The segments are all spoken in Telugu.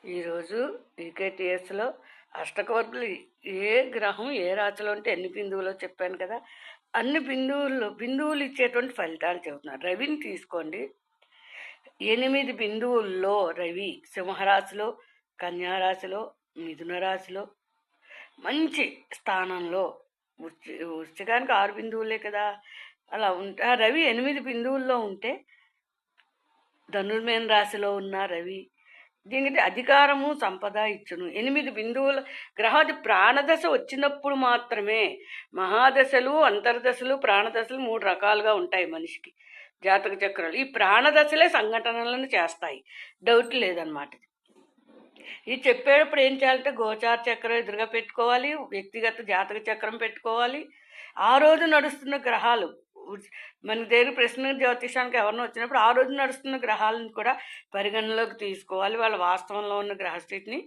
ఈరోజు ఈకేటీఎస్లో అష్టకవర్పులు ఏ గ్రహం ఏ రాశిలో ఉంటే ఎన్ని బిందువులో చెప్పాను కదా. అన్ని బిందువులు ఇచ్చేటువంటి ఫలితాలు చెబుతున్నారు. రవిని తీసుకోండి. 8 బిందువుల్లో రవి సింహరాశిలో, కన్యారాశిలో, మిథున రాశిలో మంచి స్థానంలో, వృశ్చికానికి 6 బిందువులే కదా. అలా ఉంటే రవి 8 బిందువుల్లో ఉంటే ధనుర్మేన రాశిలో ఉన్న రవి దీనికి అధికారము సంపద ఇచ్చును. 8 బిందువుల గ్రహాది ప్రాణదశ వచ్చినప్పుడు మాత్రమే. మహాదశలు, అంతర్దశలు, ప్రాణదశలు 3 రకాలుగా ఉంటాయి మనిషికి జాతక చక్రాలు. ఈ ప్రాణదశలే సంఘటనలను చేస్తాయి, డౌట్ లేదనమాట. ఇది చెప్పేటప్పుడు ఏం చేయాలంటే గోచార చక్రం ఎదురుగా పెట్టుకోవాలి, వ్యక్తిగత జాతక చక్రం పెట్టుకోవాలి. ఆ రోజు నడుస్తున్న గ్రహాలు మన దగ్గర ప్రశ్న జ్యోతిషానికి ఎవరినో వచ్చినప్పుడు ఆ రోజు నడుస్తున్న గ్రహాలను కూడా పరిగణలోకి తీసుకోవాలి, వాళ్ళ వాస్తవంలో ఉన్న గ్రహస్థితిని.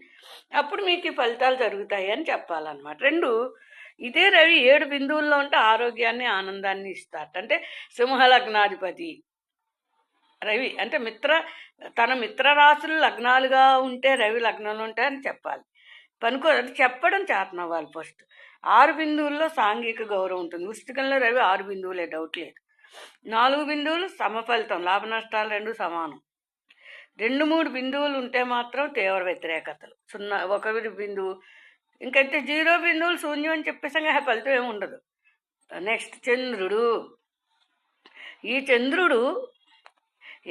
అప్పుడు మీకు ఈ ఫలితాలు జరుగుతాయి అని చెప్పాలన్నమాట. రెండు, ఇదే రవి 7 బిందువుల్లో ఉంటే ఆరోగ్యాన్ని ఆనందాన్ని ఇస్తారట. అంటే సింహలగ్నాధిపతి రవి అంటే తన మిత్ర రాశులు లగ్నాలుగా ఉంటే రవి లగ్నంలో ఉంటాయని చెప్పాలి. అంటే చెప్పడం చేతనవ్వాలి. ఫస్ట్ 6 బిందువుల్లో సాంఘిక గౌరవం ఉంటుంది. వృశ్చికంలో రవి 6 బిందువులే, డౌట్ లేదు. 4 బిందువులు సమఫలితం, లాభ నష్టాలు 2 సమానం. 2-3 బిందువులు ఉంటే మాత్రం తీవ్ర వ్యతిరేకతలు. 1 బిందువు ఇంకైతే 0 బిందువులు శూన్యం అని చెప్పేసి ఫలితం ఏమి ఉండదు. నెక్స్ట్ చంద్రుడు. ఈ చంద్రుడు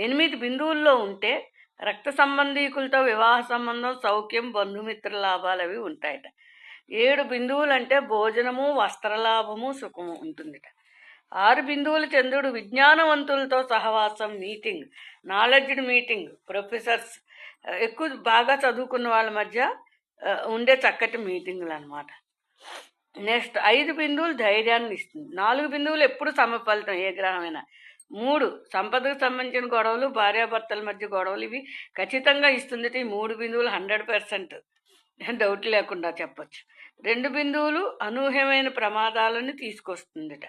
8 బిందువుల్లో ఉంటే రక్త సంబంధీకులతో వివాహ సంబంధం, సౌఖ్యం, బంధుమిత్ర లాభాలు అవి ఉంటాయట. 7 బిందువులు అంటే భోజనము, వస్త్రలాభము, సుఖము ఉంటుందిట. 6 బిందువుల చంద్రుడు విజ్ఞానవంతులతో సహవాసం, మీటింగ్, నాలెడ్జ్డ్ మీటింగ్, ప్రొఫెసర్స్, ఎక్కువ బాగా చదువుకున్న వాళ్ళ మధ్య ఉండే చక్కటి మీటింగులు అనమాట. నెక్స్ట్ 5 బిందువులు ధైర్యాన్ని ఇస్తుంది. 4 బిందువులు ఎప్పుడు సమఫలితం ఏ గ్రహమైనా. 3 సంపదకు సంబంధించిన గొడవలు, భార్యాభర్తల మధ్య గొడవలు ఇవి ఖచ్చితంగా ఇస్తుంది. ఈ 3 బిందువులు 100% డౌట్ లేకుండా చెప్పచ్చు. 2 బిందువులు అనూహ్యమైన ప్రమాదాలను తీసుకొస్తుందిట.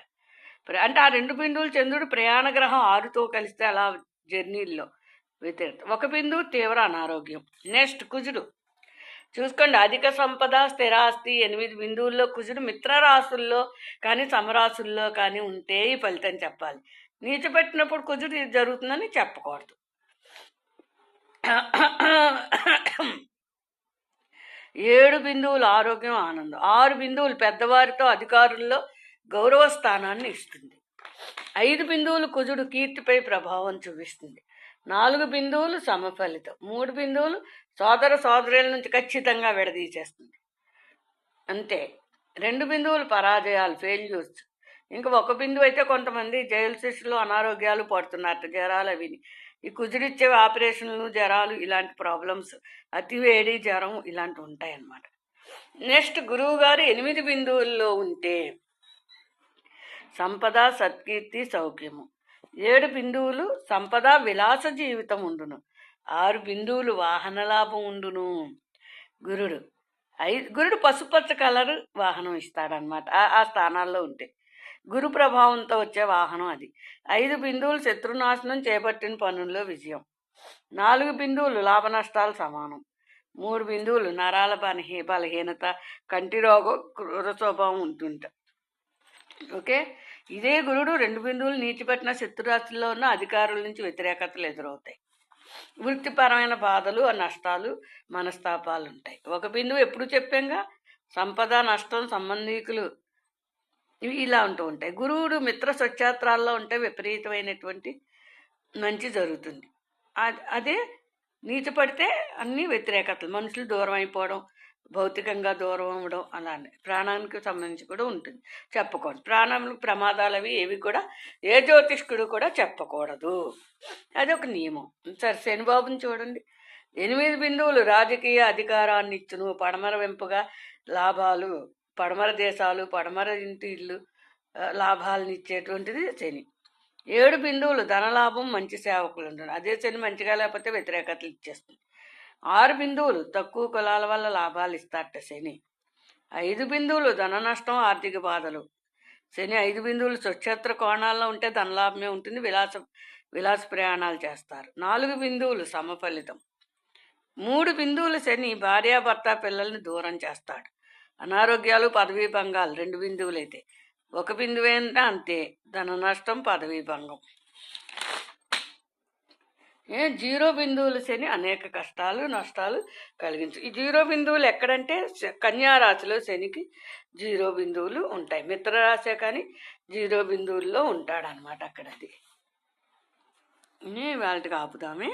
అంటే ఆ 2 బిందువులు చంద్రుడు ప్రయాణ గ్రహం 6తో కలిస్తే అలా జర్నీల్లో వ్యతిరేకత. 1 బిందువు తీవ్ర అనారోగ్యం. నెక్స్ట్ కుజుడు చూసుకోండి. అధిక సంపద, స్థిరాస్తి 8 బిందువుల్లో కుజుడు మిత్రరాశుల్లో కానీ సమరాశుల్లో కానీ ఉంటే ఈ ఫలితం చెప్పాలి. నీచపెట్టినప్పుడు కుజుడు ఇది జరుగుతుందని చెప్పకూడదు. 7 బిందువులు ఆరోగ్యం, ఆనందం. 6 బిందువులు పెద్దవారితో అధికారుల్లో గౌరవ స్థానాన్ని ఇస్తుంది. 5 బిందువులు కుజుడు కీర్తిపై ప్రభావం చూపిస్తుంది. 4 బిందువులు సమఫలితం. 3 బిందువులు సోదరుల నుంచి ఖచ్చితంగా విడదీసేస్తుంది. అంతే. 2 బిందువులు పరాజయాలు, ఫెయిల్యూర్స్. ఇంకా 1 బిందువు అయితే కొంతమంది జైలు శిక్షలు, అనారోగ్యాలు పడుతున్నారు, జ్వరాలు అవిని. ఈ కుజుడిచ్చే ఆపరేషన్లు, జ్వరాలు, ఇలాంటి ప్రాబ్లమ్స్, అతివేడి, జ్వరం ఇలాంటివి ఉంటాయన్నమాట. నెక్స్ట్ గురువు గారు 8 బిందువుల్లో ఉంటే సంపద, సత్కీర్తి, సౌఖ్యము. 7 బిందువులు సంపద, విలాస జీవితం ఉండును. 6 బిందువులు వాహన లాభం ఉండును. గురుడు పసుపచ్చ కలర్ వాహనం ఇస్తాడనమాట ఆ స్థానాల్లో ఉంటే. గురు ప్రభావంతో వచ్చే వాహనం అది. 5 బిందువులు శత్రునాశనం, చేపట్టిన పనుల్లో విజయం. 4 బిందువులు లాభ నష్టాలు సమానం. 3 బిందువులు నరాల బలహీనత, కంటి రోగం, క్రూర స్వభావం ఉంటుంట. ఓకే. ఇదే గురుడు 2 బిందువులు నీచిపెట్టిన శత్రురాశుల్లో ఉన్న అధికారుల నుంచి వ్యతిరేకతలు ఎదురవుతాయి. వృత్తిపరమైన బాధలు, నష్టాలు, మనస్తాపాలు ఉంటాయి. 1 బిందువు ఎప్పుడు చెప్పాంగా సంపద, నష్టం, సంబంధీకులు ఇలా ఉంటూ ఉంటాయి. గురువుడు మిత్ర స్వచ్ఛాత్రాల్లో ఉంటే విపరీతమైనటువంటి మంచి జరుగుతుంది. అదే నీచపడితే అన్ని వ్యతిరేకతలు, మనుషులు దూరం అయిపోవడం, భౌతికంగా దూరం అవ్వడం, అలానే ప్రాణానికి సంబంధించి కూడా ఉంటుంది. చెప్పకూడదు. ప్రాణాలకు ప్రమాదాలు అవి ఏవి కూడా ఏ జ్యోతిష్కుడు కూడా చెప్పకూడదు. అది ఒక నియమం. సరే, శనిబాబుని చూడండి. 8 బిందువులు రాజకీయ అధికారాన్ని ఇచ్చును. పడమర వెంపుగా లాభాలు, పడమర దేశాలు, పడమర ఇంటి ఇల్లు లాభాలను ఇచ్చేటువంటిది శని. 7 బిందువులు ధనలాభం, మంచి సేవకులు ఉంటారు. అదే శని మంచిగా లేకపోతే వ్యతిరేకతలు ఇచ్చేస్తుంది. 6 బిందువులు తక్కువ కులాల వల్ల లాభాలు ఇస్తారట శని. 5 బిందువులు ధన నష్టం, ఆర్థిక బాధలు. శని 5 బిందువులు స్వచ్ఛత్ర కోణాల్లో ఉంటే ధనలాభమే ఉంటుంది, విలాస ప్రయాణాలు చేస్తారు. 4 బిందువులు సమఫలితం. 3 బిందువుల శని భార్యాభర్త పిల్లల్ని దూరం చేస్తాడు. అనారోగ్యాలు, పదవీ భంగాలు 2 బిందువులైతే. 1 బిందువేంట అంతే, ధన నష్టం, పదవీ భంగం. 0 బిందువుల శని అనేక కష్టాలు, నష్టాలు కలిగించు. ఈ 0 బిందువులు ఎక్కడంటే కన్యా రాశిలో శనికి 0 బిందువులు ఉంటాయి. మిత్రరాశే కానీ 0 బిందువుల్లో ఉంటాడనమాట అక్కడది. వాళ్ళకి ఆపుదామే.